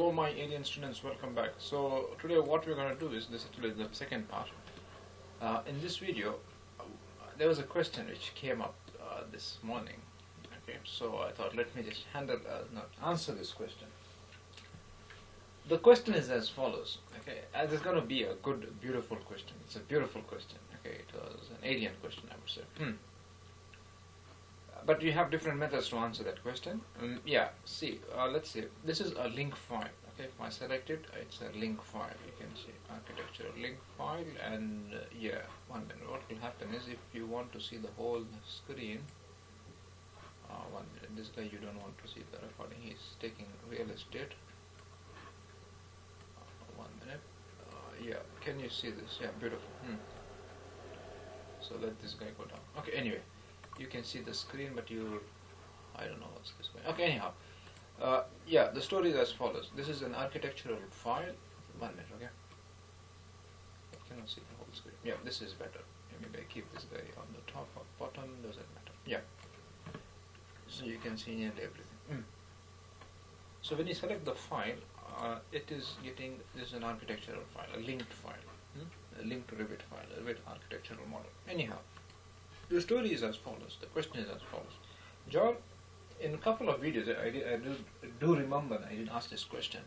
Hello my alien students, welcome back. So today what we're going to do is, this is the second part. In this video there was a question which came up this morning. Okay, so I thought let me just answer this question. The question is as follows. Okay, there's going to be a good, beautiful question. It's a beautiful question. Okay, it was an alien question, I would say. But you have different methods to answer that question. Let's see. This is a link file. Okay, if I select it, it's a link file. You can see architectural link file, and one minute. What will happen is if you want to see the whole screen, 1 minute. This guy, you don't want to see the recording. He's taking real estate. 1 minute. Can you see this? Yeah, beautiful. So let this guy go down. Okay, anyway. You can see the screen, but I don't know what's this going. Okay, anyhow, the story is as follows. This is an architectural file. 1 minute, okay. I cannot see the whole screen. Yeah, this is better. Maybe I keep this guy on the top or bottom. Doesn't matter. Yeah. So you can see nearly everything. So when you select the file, it is getting. This is an architectural file, a linked file, a linked Revit file, a Revit architectural model. Anyhow. The story is as follows. The question is as follows. John, in a couple of videos, I do remember I did ask this question.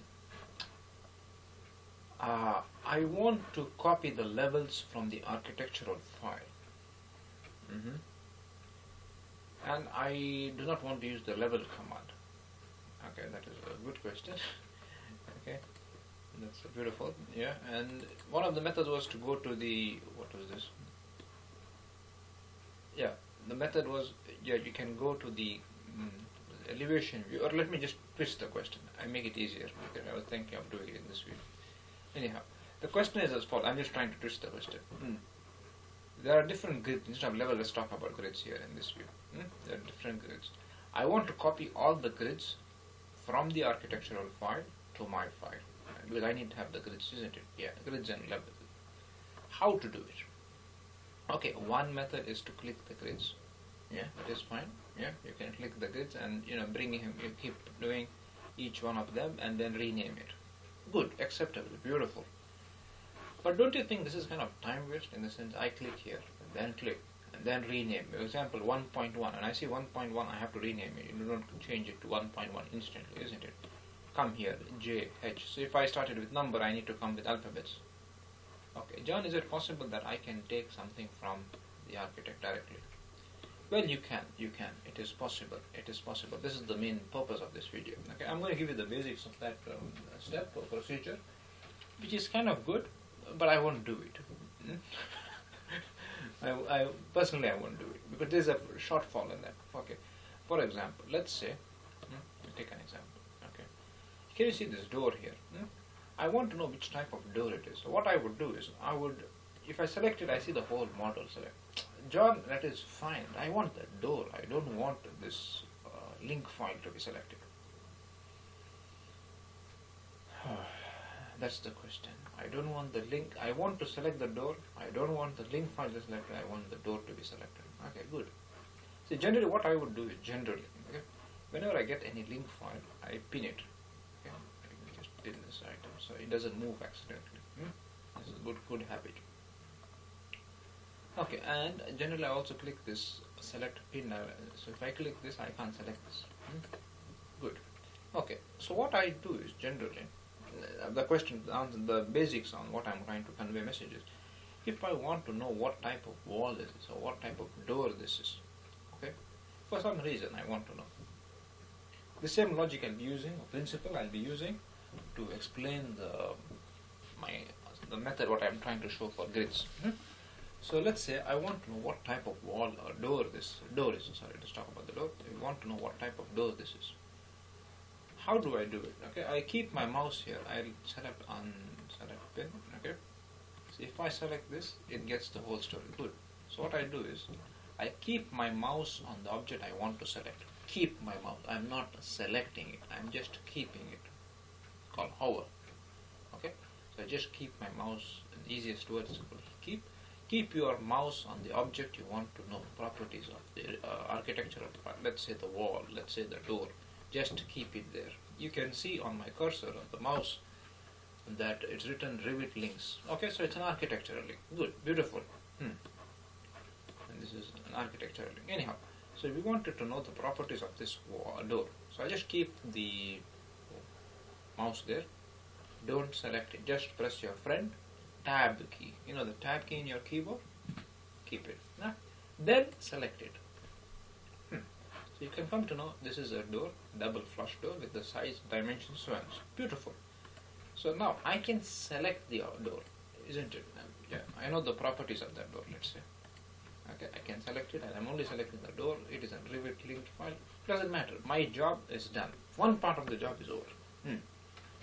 I want to copy the levels from the architectural file. And I do not want to use the level command. Okay, that is a good question. Okay, that's beautiful. Yeah, and one of the methods was to go to the, what was this? Yeah, the method was, you can go to the elevation view, or let me just twist the question. I make it easier because I was thinking of doing it in this video. Anyhow, the question is as follows. I'm just trying to twist the question. There are different grids. Instead of level, let's talk about grids here in this view. There are different grids. I want to copy all the grids from the architectural file to my file. Because I need to have the grids, isn't it? Yeah, grids and levels. How to do it? Okay, one method is to click the grids. Yeah, that is fine. Yeah, you can click the grids and you keep doing each one of them and then rename it. Good, acceptable, beautiful. But don't you think this is kind of time waste in the sense I click here and then click and then rename. For example, 1.1 and I see 1.1, I have to rename it. You don't change it to 1.1 instantly, isn't it? Come here, J, H. So if I started with number, I need to come with alphabets. Okay, John, is it possible that I can take something from the architect directly? Well, you can. It is possible. This is the main purpose of this video. Okay, I'm going to give you the basics of that step or procedure, which is kind of good, but I won't do it. I personally won't do it because there's a shortfall in that. Okay, for example, let's say, take an example. Okay, can you see this door here? I want to know which type of door it is. So what I would do is, if I select it, I see the whole model select. John, that is fine. I want the door. I don't want this link file to be selected. That's the question. I don't want the link. I want to select the door. I don't want the link file to be selected. I want the door to be selected. Okay, good. See, generally what I would do is, okay, whenever I get any link file, I pin it. In this item, so it doesn't move accidentally. This is a good habit. Okay, and generally I also click this select pin. So if I click this, I can't select this. Good. Okay, so what I do is generally the basics on what I'm trying to convey messages. If I want to know what type of wall this is or what type of door this is, okay, for some reason I want to know. The same logic I'll be using, or principle I'll be using to explain the method what I'm trying to show for grids. So let's say I want to know what type of wall or door this door is. Sorry, let's talk about the door. We want to know what type of door this is. How do I do it? Okay, I keep my mouse here. I'll select pin. Okay. So if I select this, it gets the whole story. Good. So what I do is I keep my mouse on the object I want to select. Keep my mouse. I'm not selecting it. I'm just keeping it. Called hover. Okay, so I just keep my mouse. The easiest word is keep your mouse on the object you want to know properties of the architectural part. Let's say the wall. Let's say the door. Just keep it there. you can see on my cursor on the mouse that it's written Revit links. Okay, so it's an architectural link. Good, beautiful. And this is an architectural link. Anyhow, so we wanted to know the properties of this door. So I just keep the mouse there. Don't select it. Just press your friend tab key. You know the tab key in your keyboard? Keep it. Then select it. So you can come to know this is a door, double flush door with the size, dimensions, so on. Beautiful. So now I can select the door, isn't it? Yeah, I know the properties of that door, let's say. Okay, I can select it, and I'm only selecting the door. It is a Revit linked file. Doesn't matter. My job is done. One part of the job is over.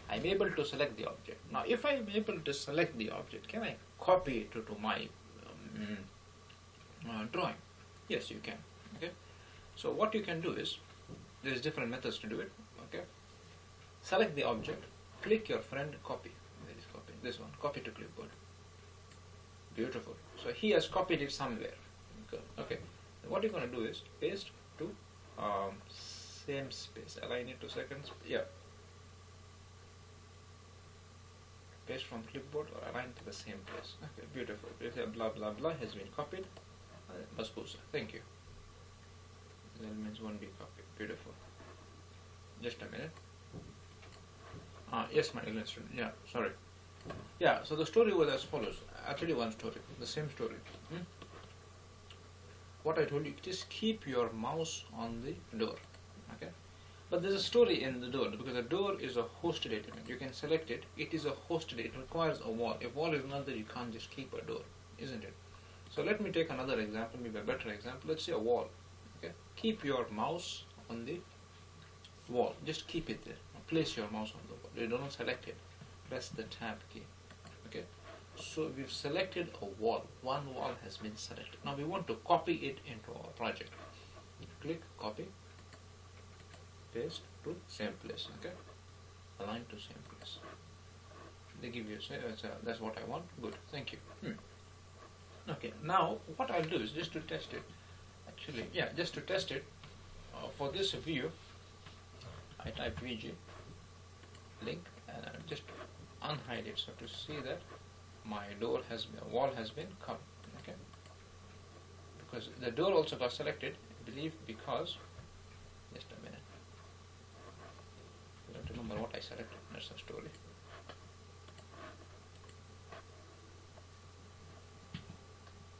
I'm able to select the object. Now, if I'm able to select the object, can I copy it to my drawing? Yes, you can. Okay. So what you can do is, there's different methods to do it. Okay. Select the object, click your friend, copy. Where is copy? This one. Copy to clipboard. Beautiful. So he has copied it somewhere. Okay. What you're going to do is paste to same space. Align it to second space. Yeah. Paste from clipboard or align to the same place. Okay, beautiful. Blah blah blah has been copied. Baspusa. Thank you. The elements won't be copied. Beautiful. Just a minute. Yes, my English student. Yeah, sorry. Yeah, so the story was as follows. I'll tell you one story. The same story. What I told you, just keep your mouse on the door. Okay. But there's a story in the door, because the door is a hosted element. You can select it. It is a hosted. It requires a wall. If wall is not there, you can't just keep a door, isn't it? So let me take another example, maybe a better example. Let's say a wall. Okay. Keep your mouse on the wall. Just keep it there. Place your mouse on the wall. You don't select it. Press the tab key. Okay. So we've selected a wall. One wall has been selected. Now we want to copy it into our project. Click copy. Paste to same place. Okay. Align to same place. They give you that's what I want. Good. Thank you. Okay. Now what I'll do is just to test it. Actually, yeah, just to test it. For this view, I type VG link and I'll just unhide it, so to see that my wall has been covered. Okay. Because the door also got selected, I believe, because just a minute. I don't remember what I selected. That's the story.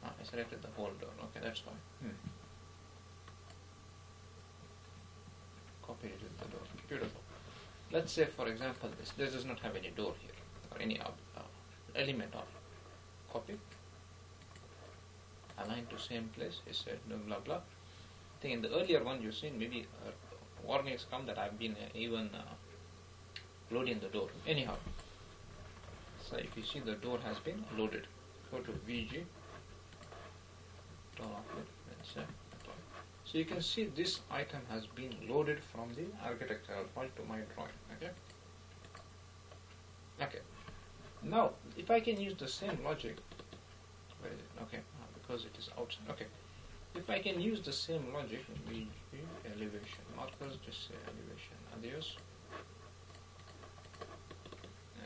I selected the whole door. Okay, that's fine. Copy it with the door. Beautiful. Let's say, for example, this does not have any door here or any element of copy. Align to same place. It said blah blah. I think in the earlier one you've seen maybe warnings come that I've been even loading the door. Anyhow, so if you see the door has been loaded, go to VG. Turn off it. Let's say. So you can see this item has been loaded from the architectural file to my drawing. Okay. Okay. Now, if I can use the same logic, where is it? Okay, because it is outside. Okay. If I can use the same logic, elevation markers, just say elevation. Adios.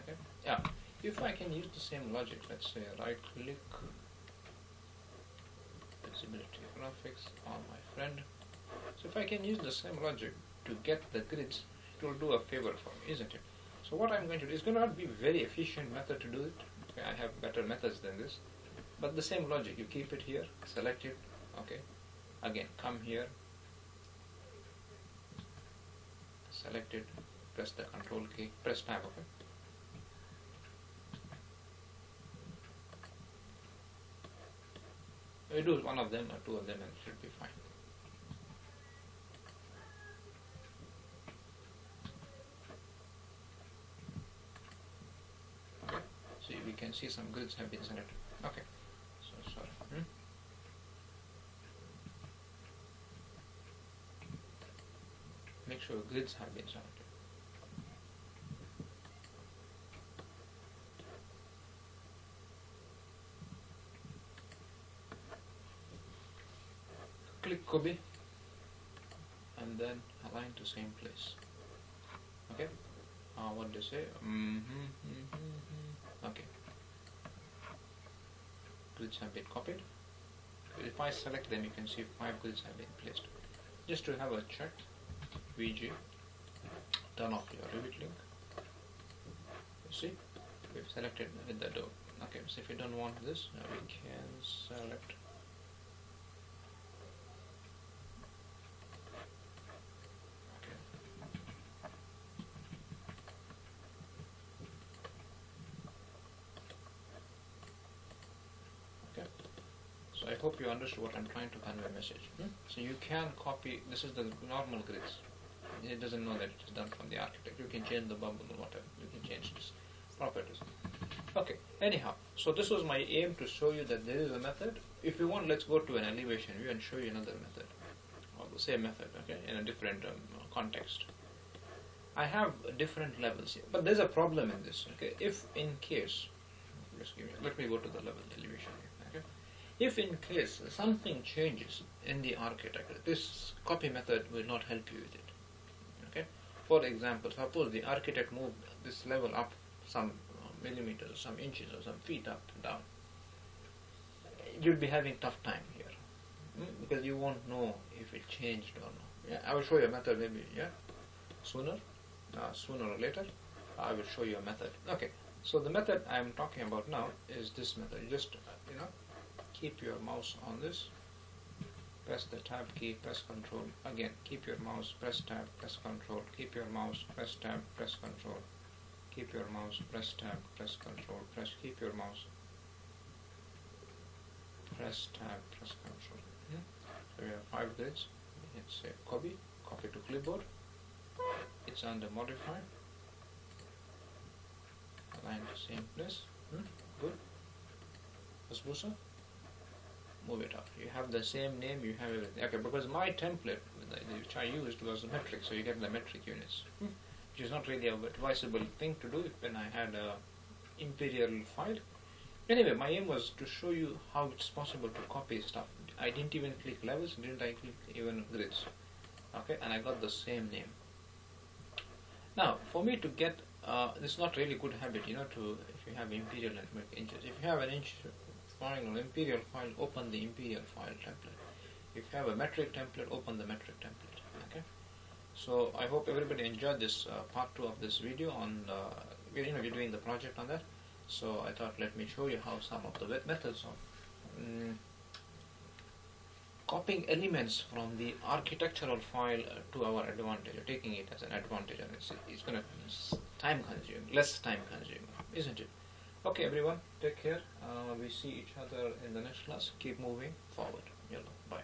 Okay. Yeah. If I can use the same logic, let's say right click. Visibility graphics on my friend. So if I can use the same logic to get the grids, it will do a favor for me, isn't it? So what I'm going to do is going to not be a very efficient method to do it. Okay, I have better methods than this. But the same logic, you keep it here, select it, okay. Again, come here, select it, press the control key, press tab, okay. We do one of them or two of them and it should be fine. Okay, so we can see some grids have been selected. Okay, so sorry. Make sure grids have been selected. Click copy and then align to same place. Okay. What do you say? Okay. Grids have been copied. If I select them, you can see 5 grids have been placed. Just to have a check, VG, turn off your Revit link. You see, we've selected with the door. Okay, so if you don't want this, we can select. So I hope you understood what I'm trying to convey message. So you can copy, this is the normal grids. It doesn't know that it is done from the architect. You can change the bubble or whatever. You can change this properties. Okay, anyhow, so this was my aim to show you that there is a method. If you want, let's go to an elevation view and show you another method. Or the same method, okay, in a different context. I have different levels here, but there's a problem in this, okay. If in case, let me go to the level elevation here, okay. If in case something changes in the architecture, this copy method will not help you with it. Okay. For example, suppose the architect moved this level up some millimeters, some inches, or some feet up and down. You'll be having tough time here because you won't know if it changed or not. Yeah, I will show you a method maybe. Yeah, sooner or later, I will show you a method. Okay. So the method I am talking about now is this method. You just keep your mouse on this, press the tab key, press control, again keep your mouse, press tab, press control, keep your mouse, press tab, press control, keep your mouse, press tab, press control, keep your mouse, press tab, press control. So we have 5 grids. It's a copy to clipboard. It's under modify, align the same place. Good. Asbusa. Move it up. You have the same name, you have everything. Okay, because my template which I used was a metric, so you get the metric units, which is not really a advisable thing to do when I had a imperial file. Anyway, my aim was to show you how it's possible to copy stuff. I didn't even click levels, didn't I click even grids. Okay, and I got the same name. Now, for me to get, this is not really good habit, if you have imperial and make inches. If you have an inch file or imperial file, open the imperial file template. If you have a metric template, open the metric template. Okay. So I hope everybody enjoyed this part 2 of this video on we're doing the project on that. So I thought let me show you how some of the methods of copying elements from the architectural file to our advantage, or taking it as an advantage, and it's going to time consuming, less time consuming, isn't it? Okay, everyone, take care. We see each other in the next class. Keep moving forward. Yellow. Bye.